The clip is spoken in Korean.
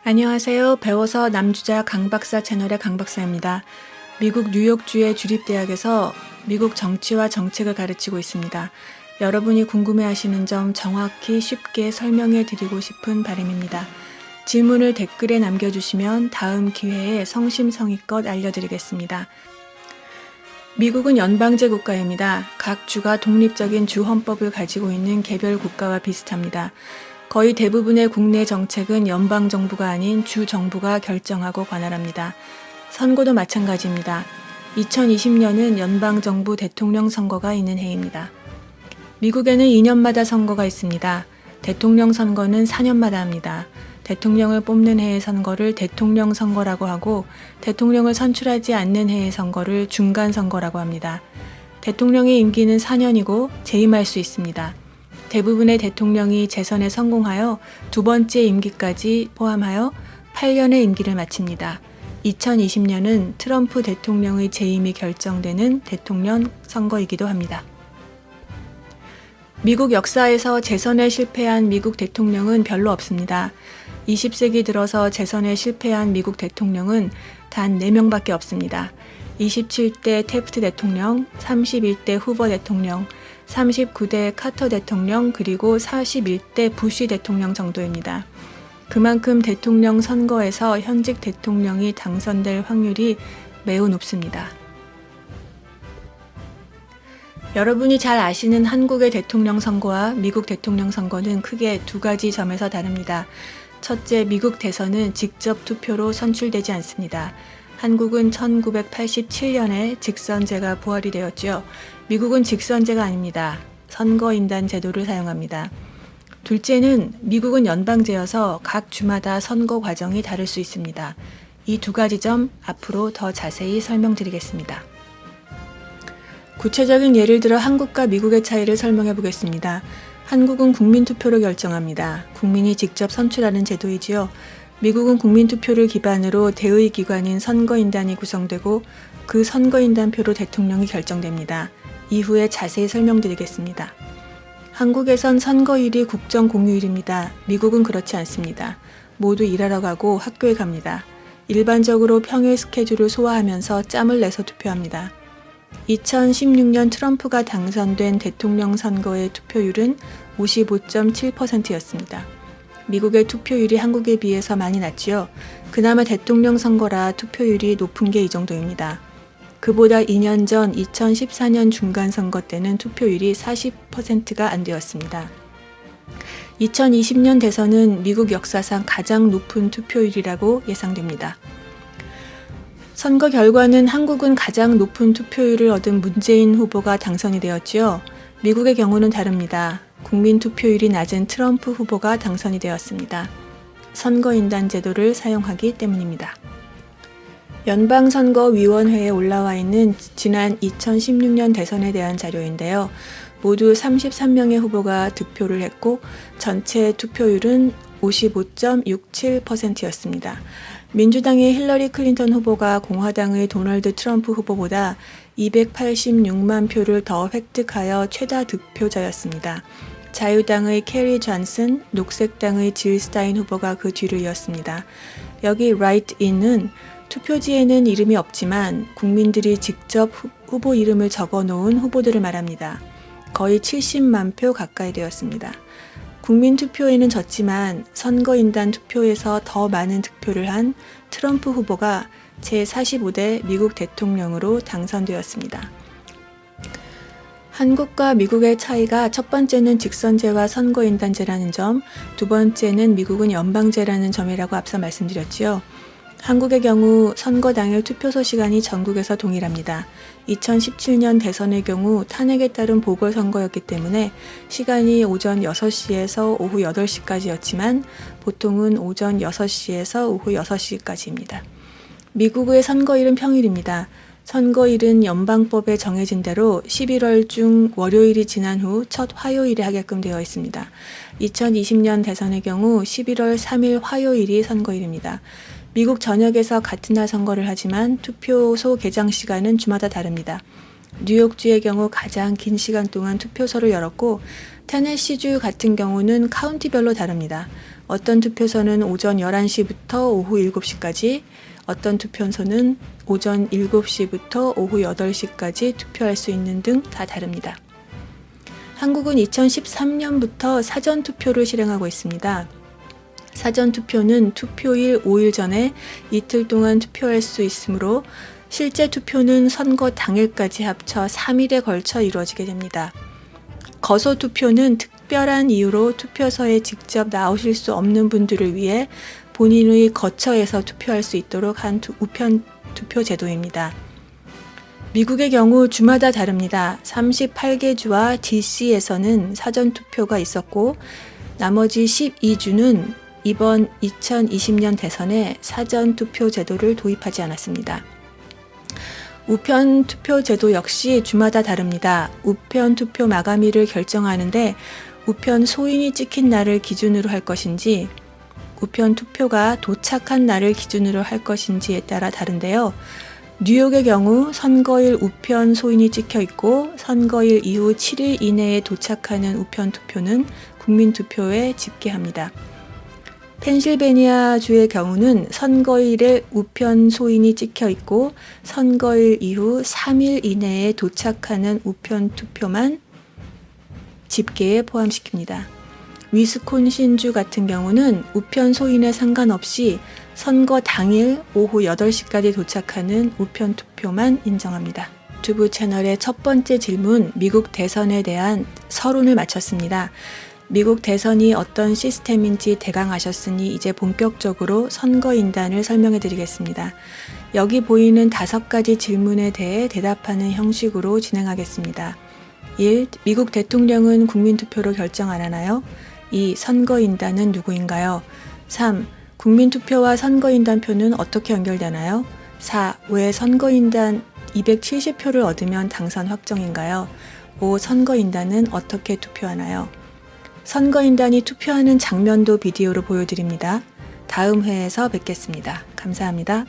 안녕하세요. 배워서 남주자 강박사 채널의 강박사입니다. 미국 뉴욕주의 주립대학에서 미국 정치와 정책을 가르치고 있습니다. 여러분이 궁금해하시는 점 정확히 쉽게 설명해 드리고 싶은 바람입니다. 질문을 댓글에 남겨주시면 다음 기회에 성심성의껏 알려드리겠습니다. 미국은 연방제 국가입니다. 각 주가 독립적인 주헌법을 가지고 있는 개별 국가와 비슷합니다. 거의 대부분의 국내 정책은 연방정부가 아닌 주정부가 결정하고 관할합니다. 선거도 마찬가지입니다. 2020년은 연방정부 대통령 선거가 있는 해입니다. 미국에는 2년마다 선거가 있습니다. 대통령 선거는 4년마다 합니다. 대통령을 뽑는 해의 선거를 대통령 선거라고 하고 대통령을 선출하지 않는 해의 선거를 중간 선거라고 합니다. 대통령의 임기는 4년이고 재임할 수 있습니다. 대부분의 대통령이 재선에 성공하여 두 번째 임기까지 포함하여 8년의 임기를 마칩니다. 2020년은 트럼프 대통령의 재임이 결정되는 대통령 선거이기도 합니다. 미국 역사에서 재선에 실패한 미국 대통령은 별로 없습니다. 20세기 들어서 재선에 실패한 미국 대통령은 단 4명밖에 없습니다. 27대 태프트 대통령, 31대 후보 대통령, 39대 카터 대통령, 그리고 41대 부시 대통령 정도입니다. 그만큼 대통령 선거에서 현직 대통령이 당선될 확률이 매우 높습니다. 여러분이 잘 아시는 한국의 대통령 선거와 미국 대통령 선거는 크게 두 가지 점에서 다릅니다. 첫째, 미국 대선은 직접 투표로 선출되지 않습니다. 한국은 1987년에 직선제가 부활이 되었죠. 미국은 직선제가 아닙니다. 선거인단 제도를 사용합니다. 둘째는 미국은 연방제여서 각 주마다 선거 과정이 다를 수 있습니다. 이 두 가지 점 앞으로 더 자세히 설명드리겠습니다. 구체적인 예를 들어 한국과 미국의 차이를 설명해 보겠습니다. 한국은 국민투표로 결정합니다. 국민이 직접 선출하는 제도이지요. 미국은 국민투표를 기반으로 대의기관인 선거인단이 구성되고 그 선거인단표로 대통령이 결정됩니다. 이후에 자세히 설명드리겠습니다. 한국에선 선거일이 국정공휴일입니다. 미국은 그렇지 않습니다. 모두 일하러 가고 학교에 갑니다. 일반적으로 평일 스케줄을 소화하면서 짬을 내서 투표합니다. 2016년 트럼프가 당선된 대통령 선거의 투표율은 55.7%였습니다. 미국의 투표율이 한국에 비해서 많이 낮지요. 그나마 대통령 선거라 투표율이 높은 게 이 정도입니다. 그보다 2년 전 2014년 중간선거 때는 투표율이 40%가 안 되었습니다. 2020년 대선은 미국 역사상 가장 높은 투표율이라고 예상됩니다. 선거 결과는 한국은 가장 높은 투표율을 얻은 문재인 후보가 당선이 되었지요. 미국의 경우는 다릅니다. 국민 투표율이 낮은 트럼프 후보가 당선이 되었습니다. 선거인단 제도를 사용하기 때문입니다. 연방선거위원회에 올라와 있는 지난 2016년 대선에 대한 자료인데요. 모두 33명의 후보가 득표를 했고 전체 투표율은 55.67%였습니다. 민주당의 힐러리 클린턴 후보가 공화당의 도널드 트럼프 후보보다 286만 표를 더 획득하여 최다 득표자였습니다. 자유당의 캐리 존슨, 녹색당의 질 스타인 후보가 그 뒤를 이었습니다. 여기 write in은 투표지에는 이름이 없지만 국민들이 직접 후보 이름을 적어 놓은 후보들을 말합니다. 거의 70만 표 가까이 되었습니다. 국민 투표에는 졌지만 선거인단 투표에서 더 많은 득표를 한 트럼프 후보가 제45대 미국 대통령으로 당선되었습니다. 한국과 미국의 차이가 첫 번째는 직선제와 선거인단제라는 점, 두 번째는 미국은 연방제라는 점이라고 앞서 말씀드렸지요. 한국의 경우 선거 당일 투표소 시간이 전국에서 동일합니다. 2017년 대선의 경우 탄핵에 따른 보궐선거였기 때문에 시간이 오전 6시에서 오후 8시까지였지만 보통은 오전 6시에서 오후 6시까지입니다. 미국의 선거일은 평일입니다. 선거일은 연방법에 정해진 대로 11월 중 월요일이 지난 후 첫 화요일에 하게끔 되어 있습니다. 2020년 대선의 경우 11월 3일 화요일이 선거일입니다. 미국 전역에서 같은 날 선거를 하지만 투표소 개장 시간은 주마다 다릅니다. 뉴욕주의 경우 가장 긴 시간 동안 투표소를 열었고 테네시주 같은 경우는 카운티별로 다릅니다. 어떤 투표소는 오전 11시부터 오후 7시까지, 어떤 투표소는 오전 7시부터 오후 8시까지 투표할 수 있는 등 다 다릅니다. 한국은 2013년부터 사전투표를 실행하고 있습니다. 사전투표는 투표일 5일 전에 이틀 동안 투표할 수 있으므로 실제 투표는 선거 당일까지 합쳐 3일에 걸쳐 이루어지게 됩니다. 거소투표는 특별한 이유로 투표소에 직접 나오실 수 없는 분들을 위해 본인의 거처에서 투표할 수 있도록 한 우편 투표 제도입니다. 미국의 경우 주마다 다릅니다. 38개 주와 DC에서는 사전투표가 있었고 나머지 12주는 이번 2020년 대선에 사전투표 제도를 도입하지 않았습니다. 우편 투표 제도 역시 주마다 다릅니다. 우편 투표 마감일을 결정하는데 우편 소인이 찍힌 날을 기준으로 할 것인지 우편 투표가 도착한 날을 기준으로 할 것인지에 따라 다른데요. 뉴욕의 경우 선거일 우편 소인이 찍혀 있고 선거일 이후 7일 이내에 도착하는 우편 투표는 국민투표에 집계합니다. 펜실베니아주의 경우는 선거일에 우편 소인이 찍혀 있고 선거일 이후 3일 이내에 도착하는 우편 투표만 집계에 포함시킵니다. 위스콘신주 같은 경우는 우편 소인에 상관없이 선거 당일 오후 8시까지 도착하는 우편 투표만 인정합니다. 유튜브 채널의 첫 번째 질문, 미국 대선에 대한 서론을 마쳤습니다. 미국 대선이 어떤 시스템인지 대강 아셨으니 이제 본격적으로 선거인단을 설명해 드리겠습니다. 여기 보이는 5가지 질문에 대해 대답하는 형식으로 진행하겠습니다. 1. 미국 대통령은 국민투표로 결정 안 하나요? 2. 선거인단은 누구인가요? 3. 국민투표와 선거인단표는 어떻게 연결되나요? 4. 왜 선거인단 270표를 얻으면 당선 확정인가요? 5. 선거인단은 어떻게 투표하나요? 선거인단이 투표하는 장면도 비디오로 보여드립니다. 다음 회에서 뵙겠습니다. 감사합니다.